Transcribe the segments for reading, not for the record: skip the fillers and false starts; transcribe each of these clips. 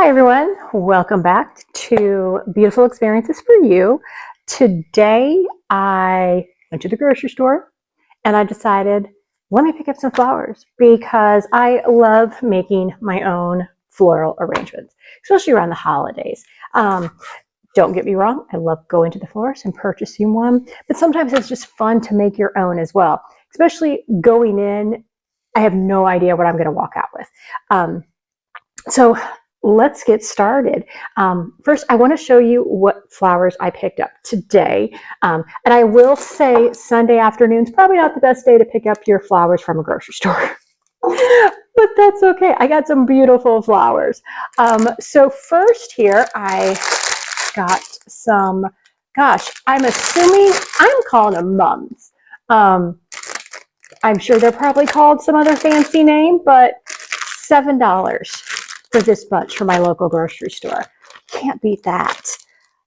Hi everyone, welcome back to Beautiful Experiences for You. Today I went to the grocery store and I decided, let me pick up some flowers because I love making my own floral arrangements, especially around the holidays. Don't get me wrong, I love going to the florist and purchasing one, but sometimes it's just fun to make your own as well, especially going in. I have no idea what I'm going to walk out with. So let's get started. First, I want to show you what flowers I picked up today. And I will say Sunday afternoon's probably not the best day to pick up your flowers from a grocery store. But that's okay. I got some beautiful flowers. So first here, I got some, I'm assuming I'm calling them mums. I'm sure they're probably called some other fancy name, but $7 for this bunch from my local grocery store. Can't beat that.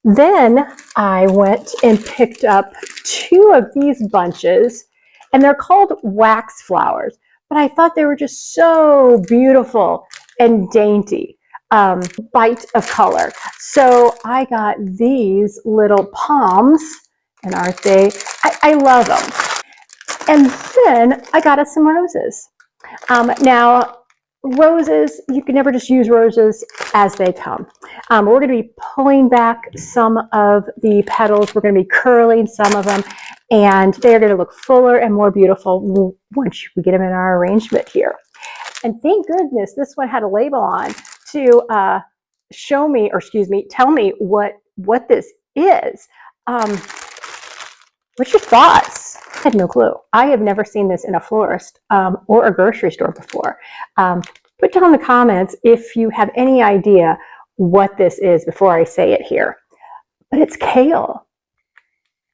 Then I went and picked up two of these bunches, and they're called wax flowers, but I thought they were just so beautiful and dainty. Bite of color. So I got these little palms, and aren't they? I love them. And then I got us some roses. Now, roses, you can never just use roses as they come. We're going to be pulling back some of the petals. We're going to be curling some of them, and they're going to look fuller and more beautiful once we get them in our arrangement here. And thank goodness this one had a label on to show me, or excuse me, tell me what this is. What's your thoughts? I had no clue. I have never seen this in a florist or a grocery store before. Put down in the comments if you have any idea what this is before I say it here. But it's kale.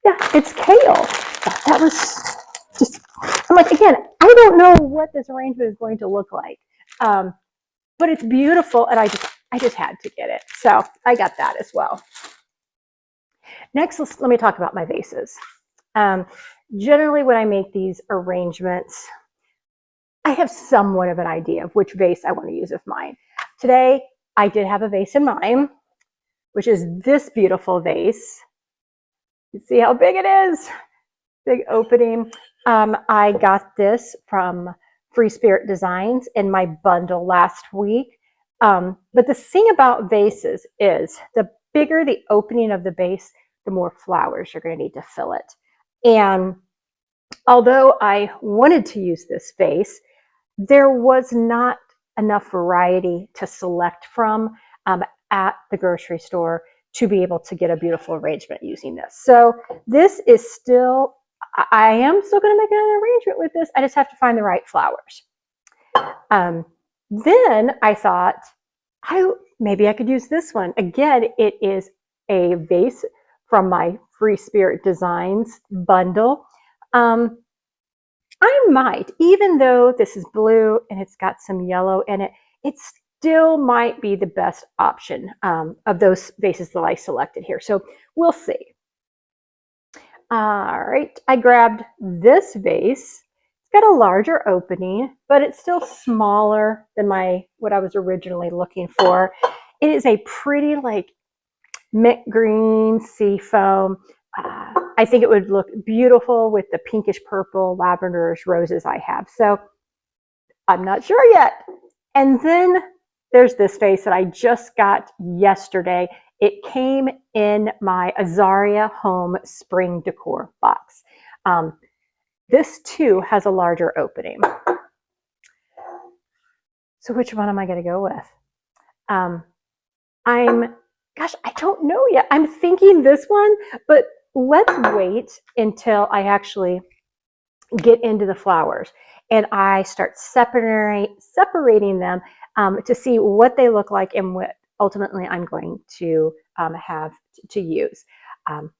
Yeah, it's kale. That was just, I'm like, again, I don't know what this arrangement is going to look like. But it's beautiful, and I just had to get it. So I got that as well. Next, let me talk about my vases. Generally, when I make these arrangements, I have somewhat of an idea of which vase I want to use of mine. Today, I did have a vase in mind, which is this beautiful vase. You see how big it is? Big opening. I got this from Free Spirit Designs in my bundle last week. But the thing about vases is the bigger the opening of the base, the more flowers you're going to need to fill it. And although I wanted to use this vase, there was not enough variety to select from at the grocery store to be able to get a beautiful arrangement using this. So this is still, I am still going to make an arrangement with this. I just have to find the right flowers. Then I thought, maybe I could use this one. Again, it is a vase from my Free Spirit Designs bundle. I might, even though this is blue and it's got some yellow in it, it still might be the best option of those vases that I selected here. So we'll see. All right, I grabbed this vase. It's got a larger opening, but it's still smaller than what I was originally looking for. It is a pretty like mint green sea foam. I think it would look beautiful with the pinkish purple lavenderish roses I have. So I'm not sure yet. And then there's this vase that I just got yesterday. It came in my Azaria Home Spring Decor box. This too has a larger opening. So which one am I going to go with? I don't know yet. I'm thinking this one, but let's wait until I actually get into the flowers and I start separating them to see what they look like and what ultimately I'm going to have to use.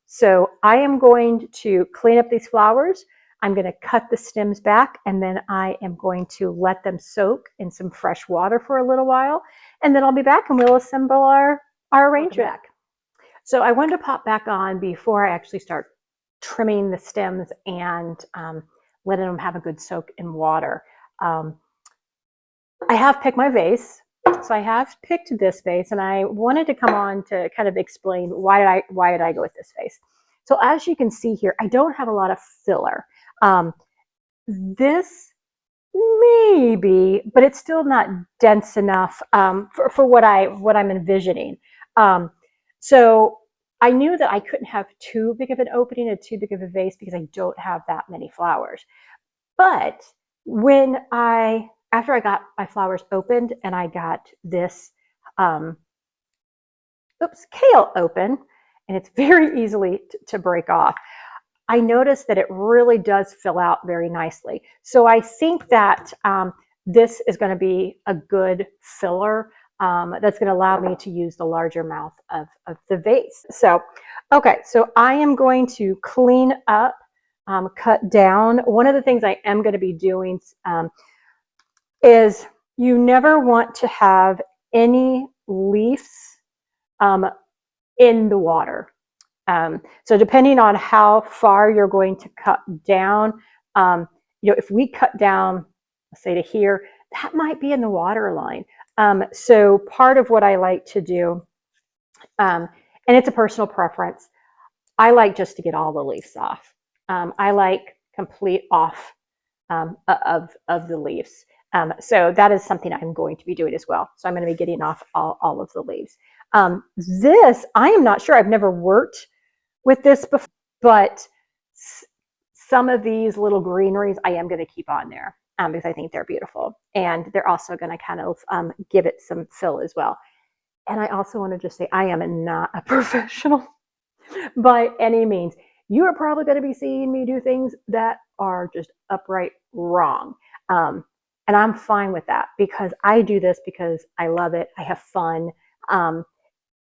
So I am going to clean up these flowers. I'm going to cut the stems back, and then I am going to let them soak in some fresh water for a little while, and then I'll be back and we'll assemble our arrangement. So I wanted to pop back on before I actually start trimming the stems and letting them have a good soak in water. I have picked my vase. So I have picked this vase, and I wanted to come on to kind of explain why did I go with this vase. So as you can see here, I don't have a lot of filler. This maybe, but it's still not dense enough for what I'm envisioning. So I knew that I couldn't have too big of an opening and too big of a vase because I don't have that many flowers. But after I got my flowers opened and I got this kale open, and it's very easily to break off, I noticed that it really does fill out very nicely. So I think that this is going to be a good filler that's going to allow me to use the larger mouth of the vase. So, okay, so I am going to clean up, cut down. One of the things I am going to be doing is you never want to have any leaves in the water. So depending on how far you're going to cut down, if we cut down, let's say to here, that might be in the water line. So part of what I like to do, and it's a personal preference, I like just to get all the leaves off. I like complete off of the leaves. So that is something I'm going to be doing as well. So I'm going to be getting off all of the leaves. This, I am not sure. I've never worked with this before, but some of these little greeneries I am going to keep on there because I think they're beautiful. And they're also going to kind of give it some fill as well. And I also want to just say I am not a professional by any means. You are probably going to be seeing me do things that are just upright wrong. And I'm fine with that because I do this because I love it. I have fun. I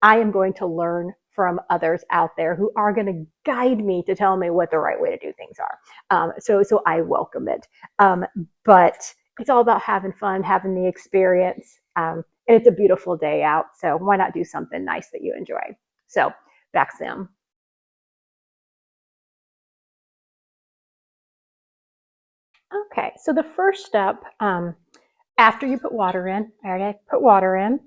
am going to learn from others out there who are going to guide me to tell me what the right way to do things are. So I welcome it. But it's all about having fun, having the experience. And it's a beautiful day out. So why not do something nice that you enjoy? So back to them. Okay, so the first step, after you put water in, I already put water in,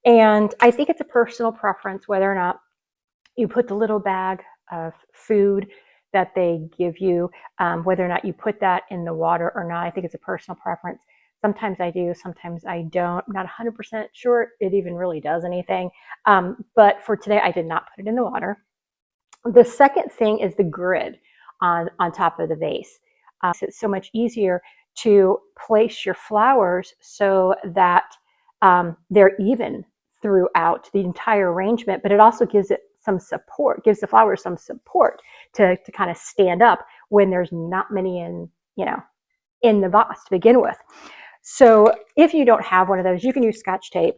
and I think it's a personal preference whether or not you put the little bag of food that they give you, whether or not you put that in the water or not. I think it's a personal preference. Sometimes I do, sometimes I don't. I'm not 100% sure it even really does anything, but for today I did not put it in the water. The second thing is the grid on top of the vase. It's so much easier to place your flowers so that they're even throughout the entire arrangement, but it also gives it some support, gives the flowers some support to kind of stand up when there's not many in the vase to begin with. So if you don't have one of those, you can use Scotch tape.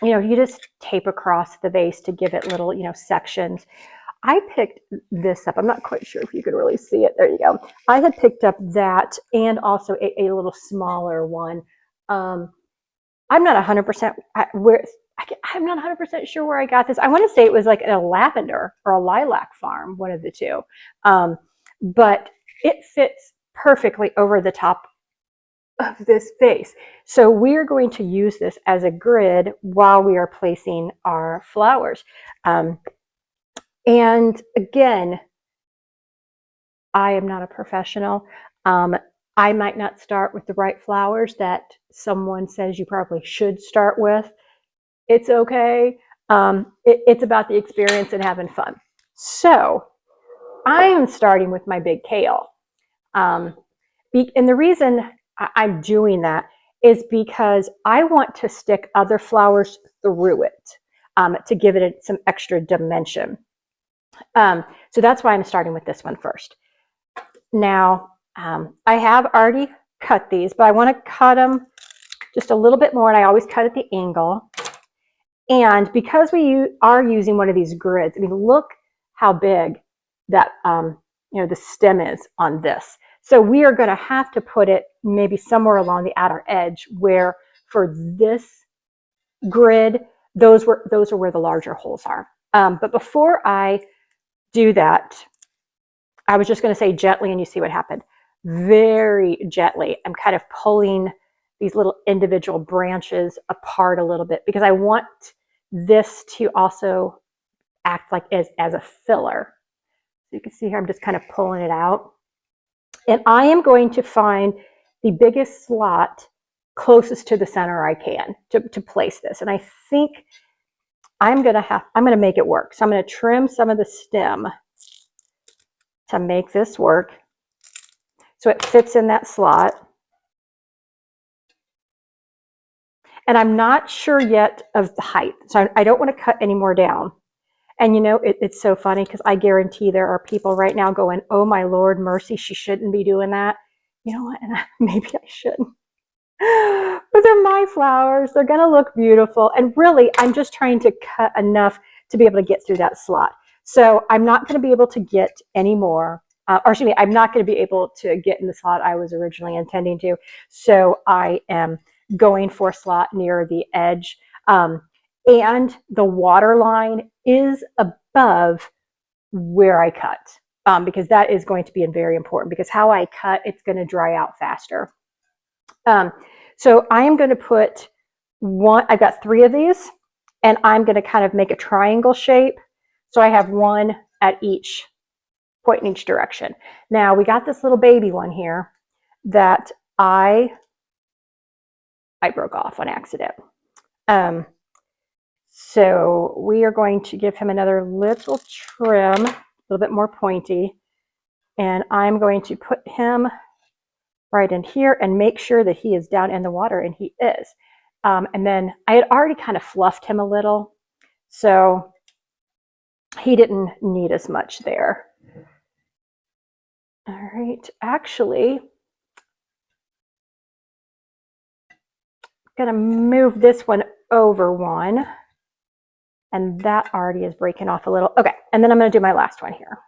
You just tape across the vase to give it little, sections. I picked this up. I'm not quite sure if you can really see it. There you go. I had picked up that and also a little smaller one. I'm not 100% I'm not 100% sure where I got this. I want to say it was like a lavender or a lilac farm, one of the two. But it fits perfectly over the top of this vase. So we're going to use this as a grid while we are placing our flowers. And again, I am not a professional. I might not start with the right flowers that someone says you probably should start with. It's okay. It's about the experience and having fun. So I'm starting with my big kale. And the reason I'm doing that is because I want to stick other flowers through it to give it some extra dimension. So that's why I'm starting with this one first. Now, I have already cut these, but I want to cut them just a little bit more, and I always cut at the angle. And because we are using one of these grids, I mean, look how big that the stem is on this. So we are going to have to put it maybe somewhere along the outer edge where for this grid, those are where the larger holes are. But before I do that, I was just going to say gently, and you see what happened. Very gently, I'm kind of pulling these little individual branches apart a little bit because I want this to also act like as a filler. So you can see here, I'm just kind of pulling it out. And I am going to find the biggest slot closest to the center I can to place this. And I think I'm going to make it work. So I'm going to trim some of the stem to make this work so it fits in that slot. And I'm not sure yet of the height. So I don't want to cut any more down. And you know, it's so funny because I guarantee there are people right now going, oh my Lord, mercy, she shouldn't be doing that. You know what? And maybe I shouldn't. But they're my flowers. They're going to look beautiful. And really, I'm just trying to cut enough to be able to get through that slot. So I'm not going to be able to get any more. Or excuse me, I'm not going to be able to get in the slot I was originally intending to. So I am going for a slot near the edge. And the water line is above where I cut, because that is going to be very important because how I cut, it's going to dry out faster. So I am going to put one, I've got 3 of these, and I'm going to kind of make a triangle shape. So I have one at each point in each direction. Now we got this little baby one here that I broke off on accident. So we are going to give him another little trim, a little bit more pointy, and I'm going to put him right in here and make sure that he is down in the water, and he is. And then I had already kind of fluffed him a little, so he didn't need as much there. All right, actually, I'm going to move this one over one, and that already is breaking off a little. Okay, and then I'm going to do my last one here.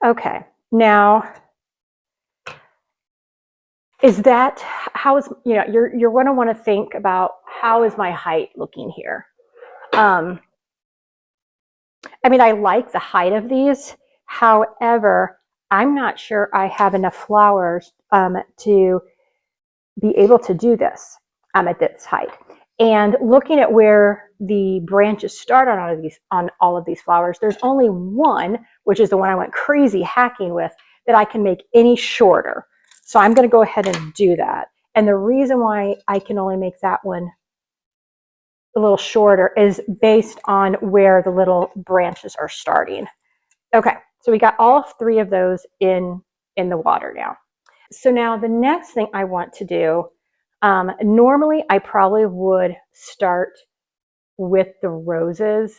Okay, now is that, how is, you know, you're going to want to think about how is my height looking here. I mean, I like the height of these. However, I'm not sure I have enough flowers to be able to do this at this height. And looking at where the branches start on all of these flowers, there's only one, which is the one I went crazy hacking with, that I can make any shorter. So I'm going to go ahead and do that. And the reason why I can only make that one a little shorter is based on where the little branches are starting. Okay, so we got all 3 of those in the water now. So now the next thing I want to do, normally I probably would start with the roses,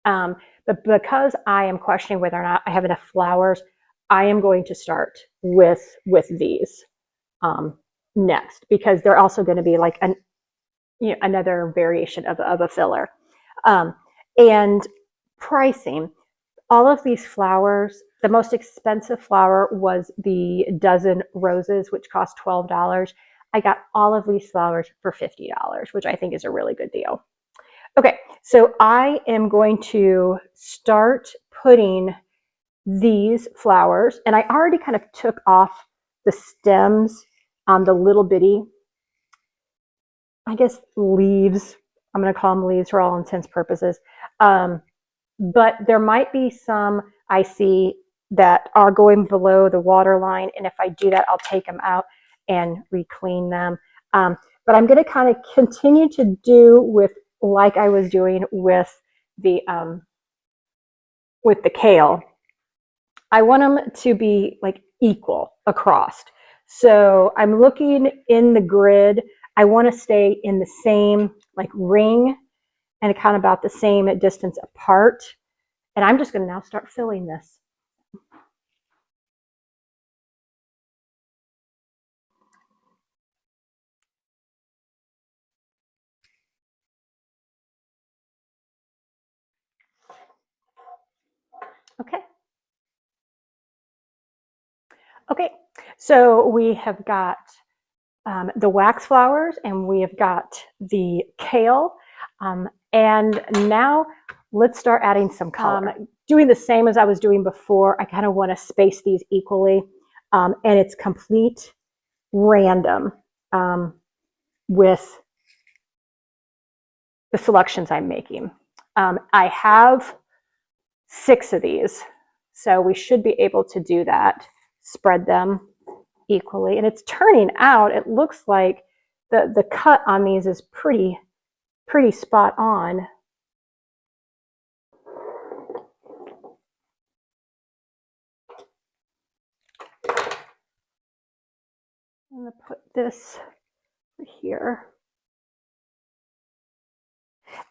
but because I am questioning whether or not I have enough flowers, I am going to start with these next, because they're also going to be like another variation of a filler. And pricing, all of these flowers, the most expensive flower was the dozen roses, which cost $12. I got all of these flowers for $50, which I think is a really good deal. Okay, so I am going to start putting these flowers, and I already kind of took off the stems on the little bitty, I guess, leaves. I'm going to call them leaves for all intents and purposes. But there might be some I see that are going below the water line, and if I do that, I'll take them out and re-clean them. But I'm going to kind of continue to do with like I was doing with the kale. I want them to be like equal across. So I'm looking in the grid. I want to stay in the same like ring and kind of about the same distance apart. And I'm just going to now start filling this. Okay. Okay, so we have got the wax flowers, and we have got the kale. And now let's start adding some color. Doing the same as I was doing before, I kind of want to space these equally, and it's complete random with the selections I'm making. I have 6 of these, so we should be able to do that. Spread them equally, and it's turning out, it looks like the cut on these is pretty spot on. I'm going to put this here.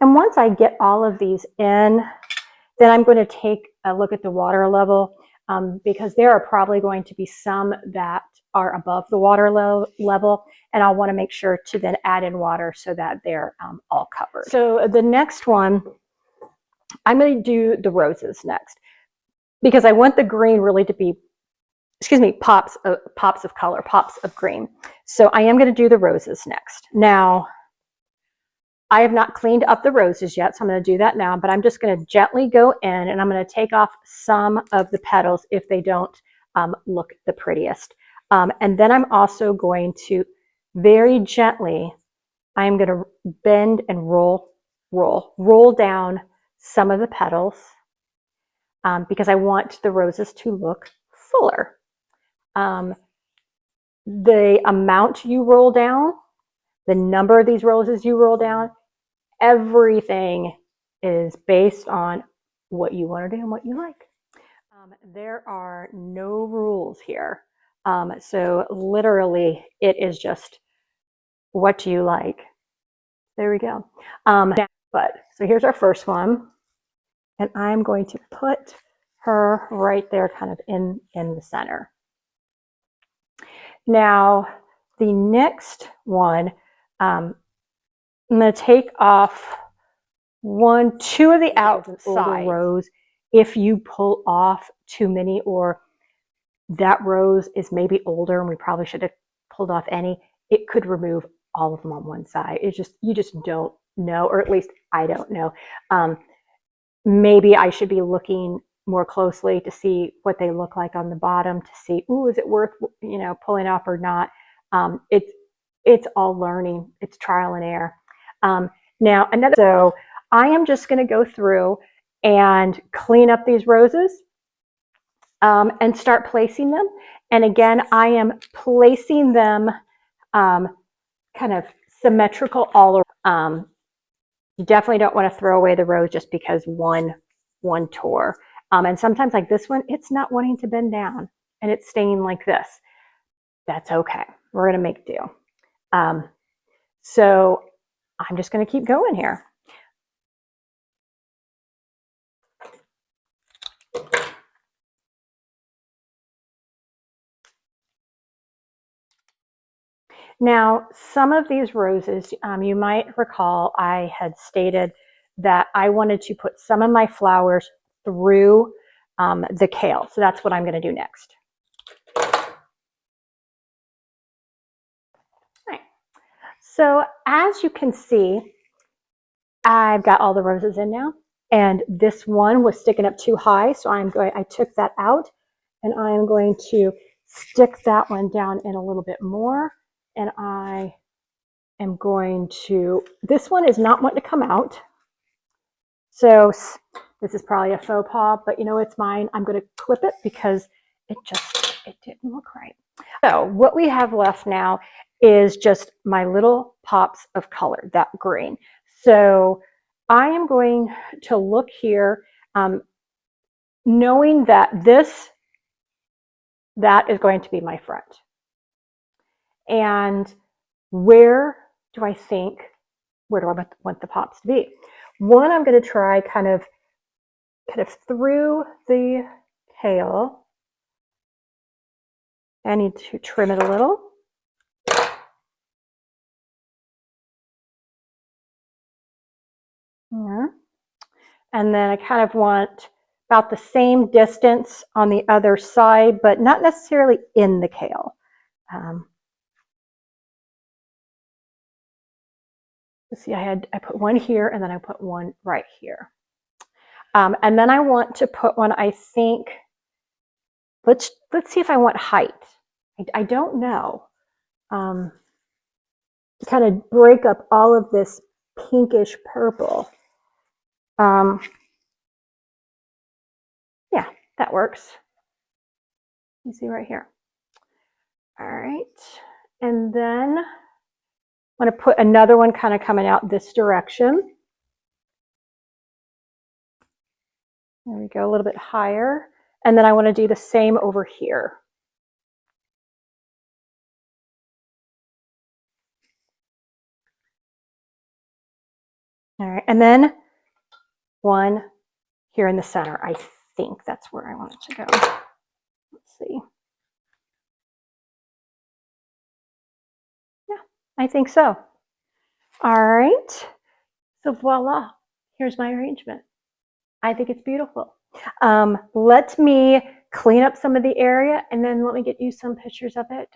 And once I get all of these in, then I'm going to take a look at the water level, because there are probably going to be some that are above the water level, and I'll want to make sure to then add in water so that they're all covered. So the next one, I'm going to do the roses next, because I want the green really to be, pops of color, pops of green. So I am going to do the roses next. Now, I have not cleaned up the roses yet, so I'm going to do that now, but I'm just going to gently go in, and I'm going to take off some of the petals if they don't look the prettiest. And then I'm also going to very gently, I'm going to bend and roll down some of the petals, because I want the roses to look fuller. The amount you roll down, the number of these roses you roll down, everything is based on what you want to do and what you like. There are no rules here. So literally, it is just what do you like. There we go. So here's our first one, and I'm going to put her right there, kind of in the center. Now, the next one, I'm going to take off 1, 2 of the outside rows. If you pull off too many, or that rose is maybe older and we probably should have pulled off any, it could remove all of them on one side. It's just, you just don't know, or at least I don't know. Maybe I should be looking more closely to see what they look like on the bottom, to see, ooh, is it worth, pulling off or not? It's all learning. It's trial and error. Now, so I am just going to go through and clean up these roses, and start placing them. And again, I am placing them kind of symmetrical all around. You definitely don't want to throw away the rose just because one tore. And sometimes, like this one, it's not wanting to bend down and it's staying like this. That's okay. We're going to make do. So I'm just going to keep going here. Now, some of these roses, you might recall I had stated that I wanted to put some of my flowers through the kale. So that's what I'm going to do next. Right. So as you can see, I've got all the roses in now, and this one was sticking up too high. So I took that out, and I am going to stick that one down in a little bit more. And I am going to, this one is not wanting to come out. So this is probably a faux pas, but it's mine. I'm going to clip it because it didn't look right. So what we have left now is just my little pops of color, that green. So I am going to look here, knowing that that is going to be my front. And where do I want the pops to be? One, I'm going to try kind of through the kale. I need to trim it a little. Yeah. And then I kind of want about the same distance on the other side, but not necessarily in the kale. let's see, I put one here and then I put one right here. And then I want to put one, I think, let's see if I want height. I don't know. To kind of break up all of this pinkish purple. Yeah, that works. You see right here. All right. And then I'm going to put another one kind of coming out this direction. There we go, a little bit higher. And then I want to do the same over here. All right, and then one here in the center. I think that's where I want it to go. Let's see. Yeah, I think so. All right, so voila, here's my arrangement. I think it's beautiful. Let me clean up some of the area and then let me get you some pictures of it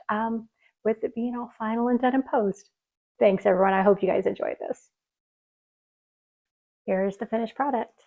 with it being all final and done and posed. Thanks everyone, I hope you guys enjoyed this. Here's the finished product.